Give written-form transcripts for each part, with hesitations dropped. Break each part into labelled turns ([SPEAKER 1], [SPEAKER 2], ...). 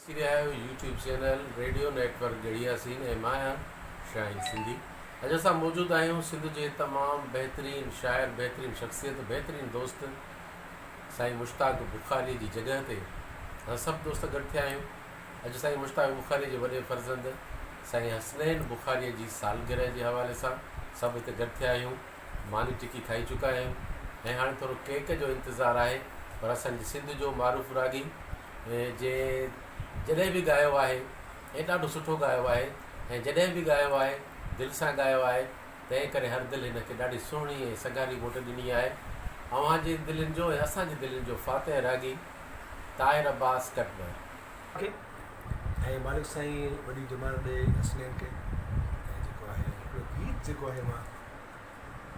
[SPEAKER 1] रहिया YouTube channel radio network गढ़िया scene ऐं मां आहियां शाहीन सिंधी। अॼु असां मौजूदु आहियूं सिंध जे तमामु बहितरीनु शाइर, बहितरीनु शख़्सियत, बहितरीनु दोस्त साईं मुश्ताक बुखारी जी जॻह ते असां सभु दोस्त गॾु थिया आहियूं। अॼु साईं मुश्ताक बुखारी जे वॾे फर्ज़ंद साईं हसनैन बुखारीअ जी सालगिरह जे हवाले सां सभु हिते गॾु थिया आहियूं। मानी टिकी खाई चुका आहियूं ऐं हाणे थोरो केक जो इंतज़ारु आहे। पर असांजे सिंध जो मारूफ़ रागी जे जॾहिं बि ॻायो आहे ऐं ॾाढो सुठो ॻायो आहे ऐं जॾहिं बि ॻायो आहे दिलि सां ॻायो आहे, तंहिं करे हर दिलि हिनखे ॾाढी सुहिणी ऐं सगारी मोट ॾिनी आहे। अव्हांजी दिलनि जो ऐं असांजी दिलनि जो फ़ातिह रागी ताहिर अब्बास कटवर
[SPEAKER 2] ऐं मालिक साईं वॾी जमात ॾे हसनैन खे ऐं जेको आहे हिकिड़ो गीत जेको आहे मां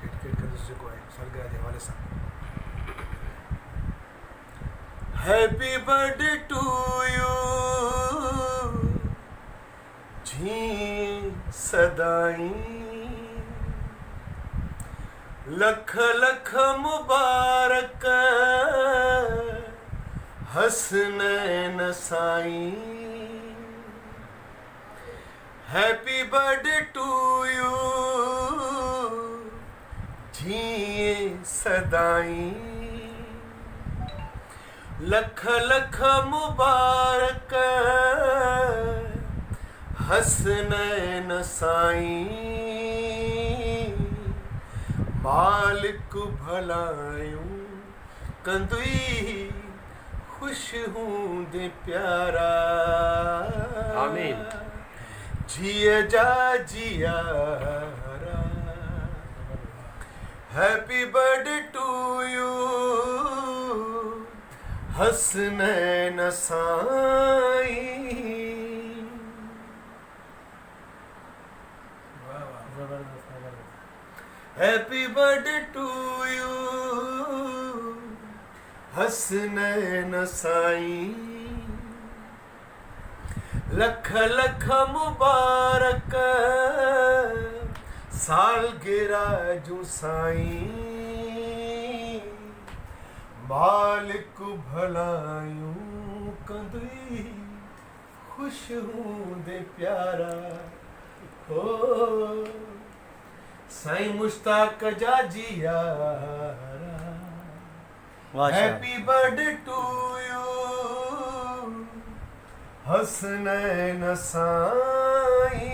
[SPEAKER 2] डेडिकेट कंदुसि जेको आहे सालगिरह जे हवाले सां। हैप्पी बर्थडे टू यू जी सदाई लख लख मुबारक Hasnain Sain. Happy birthday to U जी सदाई लख लख मुबारक हसनैन साईं। मालिक भलायूं कंदुई खुश हूंदे प्यारा
[SPEAKER 1] आमीन।
[SPEAKER 2] जिया जा जियारा। Happy birthday to you Hasnain Sain. Happy birthday to you Hasnain Sain. लख लख मुबारक सालगिरह जूं साईं। मालिक भलायूं कंदुई खुश हूंदे प्यारा हो साईं मुश्ताक जा जियारा। Happy birthday to you Hasnain Sain.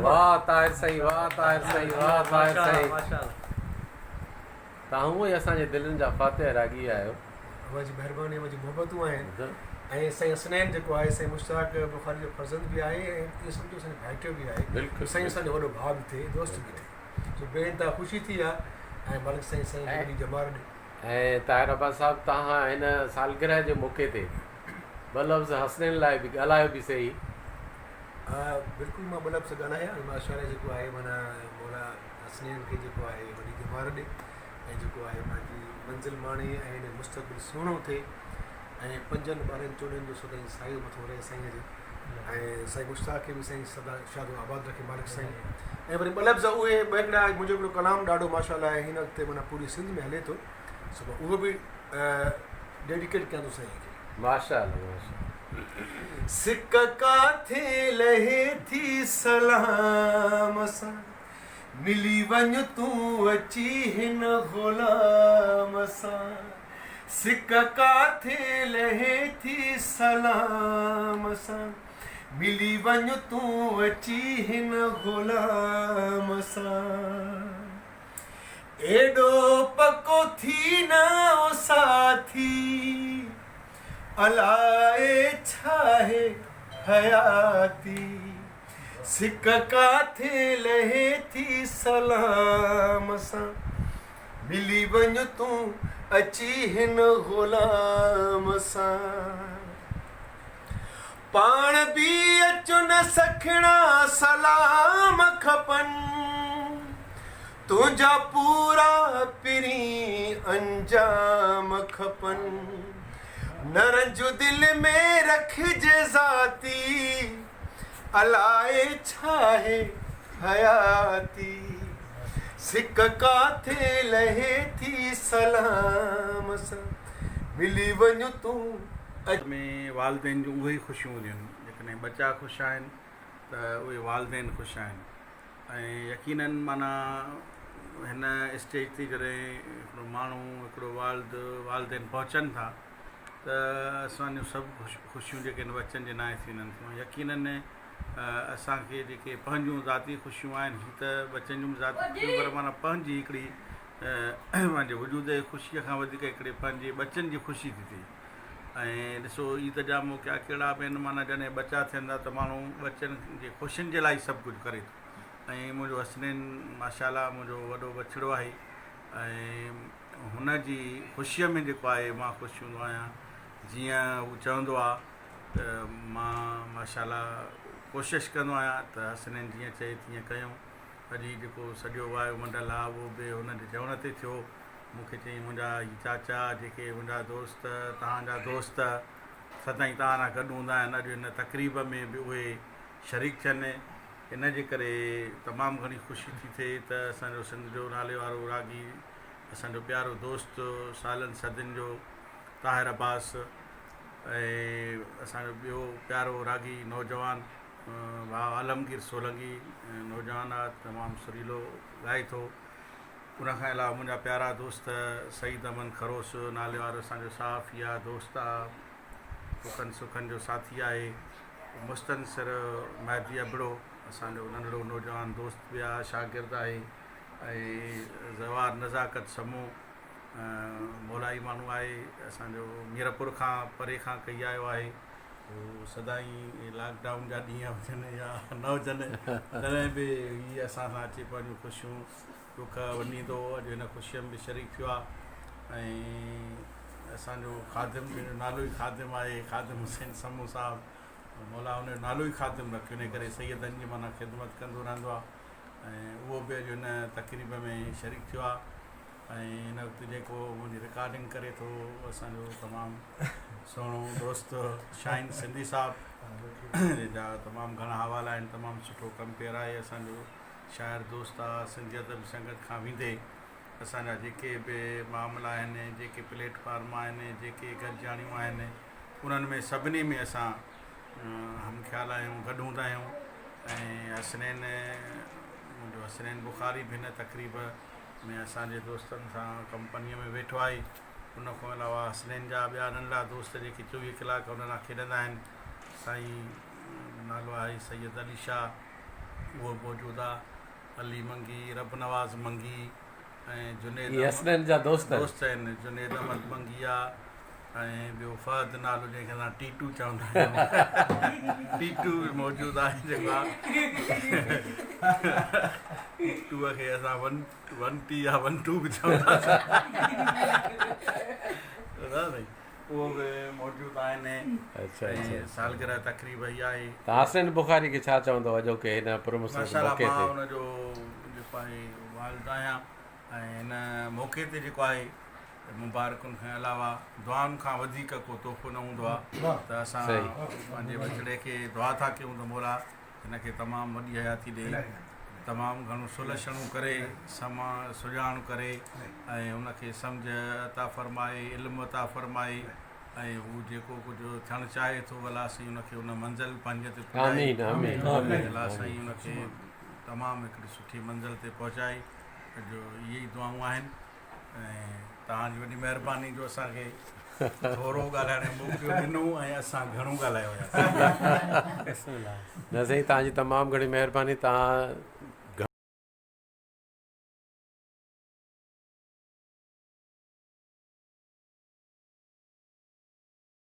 [SPEAKER 1] वाह ताहिर साईं, वाह ताहिर साईं, वाह ताहिर साईं। तव्हां हूअं ई असांजे दिलनि जा फ़ातिह रागी आहियो।
[SPEAKER 2] मुंहिंजी महिरबानी, मुंहिंजी मोहबतूं आहिनि। ऐं साईं हसनैन जेको आहे साईं मुश्ताक बुखारी जो फर्ज़ंद बि आहे ऐं इहो सम्झो असांजो भाइटियो बि आहे।
[SPEAKER 1] बिल्कुलु
[SPEAKER 2] साईं असांजो वॾो भाउ बि थिए, दोस्त बि थिए। सो बेइंतहा ख़ुशी थी आहे। ऐं मालिक साईं साईं वॾी जमात ॾे।
[SPEAKER 1] ऐं ताहिर अब्बास साहिबु, तव्हां हिन सालगिरह जे मौक़े ते ॿ लफ़्ज़ हसनैन लाइ बि ॻाल्हायो बि सही।
[SPEAKER 2] बिल्कुलु मां ॿ लफ़्ज़ ॻाल्हायां ऐं माशाअल्लाह जेको आहे माना मौला हसनैन खे जेको आहे वॾी जमात ॾे ऐं जेको आहे पंहिंजी मंज़िल माणे ऐं हिन मुस्तक़बिल सुहिणो थिए ऐं 5 ॿारनि 14 जो सदाईं साईं मथो रहे साईं जो। ऐं साईं मुश्ताक खे बि साईं सदा शादो आबाद रखे मालिक साईं। ऐं वरी ॿ लफ़्ज़ उहे ॿ हिकिड़ा मुंहिंजो हिकिड़ो कलाम ॾाढो माशाअल्लाह हिन वक़्तु माना पूरी सिंध में हले थो, सो उहो बि डेडिकेट कयां थो साईं खे।
[SPEAKER 1] माशाअल्लाह माशाअल्लाह।
[SPEAKER 2] सिक काथे लहे थी सलाम सां मिली वञ तूं अची हिन ग़ुलाम सां। सिक काथे लहे थी सलाम सां मिली वञ तूं अची हिन ग़ुलाम सां। एॾो पको थी न ओ साथी अलाए छाहे हयाती। सिक काथे लहे थी सलाम सां मिली वञ तूं अची हिन ग़ुलाम सां। पाण बि अचु न सखणा सलाम खपनि तुंहिंजा पूरा पिरी अंजाम खपनि। न रंजू दिल में रखिजे ज़ाती अलाए छाहे हयाती। सिक काथे लहे थी सलाम सां मिली वञ तूं
[SPEAKER 3] में वालदेन जूं उहे ई ख़ुशियूं हूंदियूं आहिनि। जेकॾहिं बचा ख़ुशि आहिनि त उहे वालदेन ख़ुशि आहिनि। ऐं यकीनन माना हिन स्टेज ते जॾहिं हिकिड़ो माण्हू हिकिड़ो वालदेन पहुचनि था त असांजूं सभु ख़ुशियूं जेके आहिनि बचनि जे नाहे थी वञनि थियूं। यकीनन असांखे जेके पंहिंजूं ज़ाती ख़ुशियूं आहिनि हीअ त बचनि जूं ज़ाती ख़ुशियूं, पर माना पंहिंजी हिकिड़ी पंहिंजे वजूद जी ख़ुशीअ खां वधीक हिकिड़े पंहिंजे बचनि जी ख़ुशी थी थिए। ऐं ॾिसो ईद जा मौक़ा कहिड़ा बि आहिनि, माना जॾहिं बचा थियनि था त माण्हू बचनि जे ख़ुशियुनि जे लाइ सभु कुझु करे थो। ऐं मुंहिंजो हसनैन माशाल्लाह मुंहिंजो वॾो बछड़ो आहे ऐं हुन जी ख़ुशीअ में जेको आहे मां ख़ुशि हूंदो आहियां। जीअं हू चवंदो आहे त मां माशाल्लाह कोशिशि कंदो आहियां त हसनैन जीअं चए तीअं कयूं। अॼु जेको सॼो वायुमंडल आहे उहो बि हुनजे चवण ते थियो। मूंखे चई मुंहिंजा ही चाचा जेके मुंहिंजा दोस्त तव्हांजा दोस्त सदाईं तव्हां सां गॾु हूंदा आहिनि, अॼु हिन तक़रीब में बि उहे शरीक थियनि। इन जे करे तमामु घणी ख़ुशी थी थिए त असांजो सिंध जो नाले वारो रागी असांजो प्यारो दोस्त सालनि सदियुनि जो ताहिर अब्बास ऐं असांजो ॿियो प्यारो रागी नौजवान भाउ आलमगीर सोलंगी नौजवान आहे, तमामु सुरीलो ॻाए थो। उनखां अलावा मुंहिंजा प्यारा दोस्त सईद अमन खरोस नाले वारो असांजो साफ़ी आहे, दोस्त आहे, दुखनि सुखनि जो साथी आहे। मुस्तनसिर महदी अबड़ो असांजो नंढड़ो नौजवान दोस्त बि आहे, शागिर्द आहे। ऐं ज़वार नज़ाकत समूह मोलाई माण्हू आहे, असांजो मीरपुर खां परे खां कई आयो आहे। उहो सदाईं लॉकडाउन जा ॾींहं हुजनि या न हुजनि तॾहिं बि हीअ असां सां अची पंहिंजूं ख़ुशियूं दुख वञींदो। अॼु हिन ख़ुशीअ में बि शरीक थियो आहे। ऐं असांजो ख़ादिम जंहिंजो नालो ई ख़ादिम आहे, ख़ादिम हुसैन समूह साहिबु, मौला हुनजो नालो ई ख़ादिम रखियो, इन करे सैयदनि जी माना ख़िदमत कंदो रहंदो आहे। ऐं उहो बि अॼु हिन तक़रीब में शरीक थियो आहे। ऐं हिन वक़्तु जेको मुंहिंजी रिकॉर्डिंग करे थो असांजो तमामु सुहिणो दोस्त शाहीन सिंधी साहिबु, जंहिंजा तमामु घणा हवाला आहिनि, तमामु सुठो कमु पियर आहे। असांजो शाइर दोस्त आहे, सिंधियत बि संगत खां वेंदे असांजा जेके बि मामला आहिनि, जेके प्लेटफॉर्म आहिनि, जेके गॾिजाणियूं आहिनि, उन्हनि में सभिनी में असां हमख़्याल आहियूं, गॾु हूंदा आहियूं। ऐं हसनैन मुंहिंजो हसनैन बुखारी बि हिन तक़रीब में असांजे दोस्तनि सां कंपनीअ में वेठो आहे। उन खां अलावा हसनैन जा ॿिया नंढा दोस्त जेके 24 कलाक उन सां खेॾंदा आहिनि, साईं नालो आहे सैयद अली शाह, उहो मौजूदु आहे। अली मंगी, रब नवाज़ मंगी ऐं जुनेद
[SPEAKER 1] जा दोस्त
[SPEAKER 3] आहिनि, जुनेद अहमद मंगी आहे। ऐं ॿियो फहद नालो जंहिंखे असां टीटू चवंदा आहियूं, टीटू बि मौजूदु आहे। जेका टीटूअ खे असां 1T या 1-2 बि चवंदासीं, उहो बि मौजूदु आहिनि। ऐं सालगिरह तक़रीब इहा आहे।
[SPEAKER 1] त हसनैन बुखारी खे छा चवंदो अॼोके हिन प्रोमोशन
[SPEAKER 3] माशाल्लाह मां हुनजो जेको आहे वालिद आहियां। ऐं हिन मौक़े ते जेको आहे मुबारकुनि खां अलावा दुआउनि खां वधीक को तोहफ़ो न हूंदो आहे। त असां पंहिंजे बछड़े खे दुआ था कयूं त मौला हिनखे तमामु वॾी हयाती ॾे, तमामु घणो सुलक्षणूं करे, समा सुञाण करे, ऐं उनखे सम्झ अता फ़रमाए, इल्मु अता फ़रमाए। ऐं हू जेको कुझु थियणु चाहे थो अलाह साईं उनखे उन मंज़िल पंहिंजे ते पहुचाए, अलाह साईं उनखे तमामु हिकिड़ी सुठी मंज़िल ते पहुचाए। जो इहे ई दुआऊं आहिनि। ऐं तव्हांजी वॾी महिरबानी जो असांखे थोरो ॻाल्हाइण जो मौक़ो ॾिनो ऐं असां घणो ॻाल्हायो आहे।
[SPEAKER 1] न साईं, तव्हांजी तमामु घणी महिरबानी। तव्हां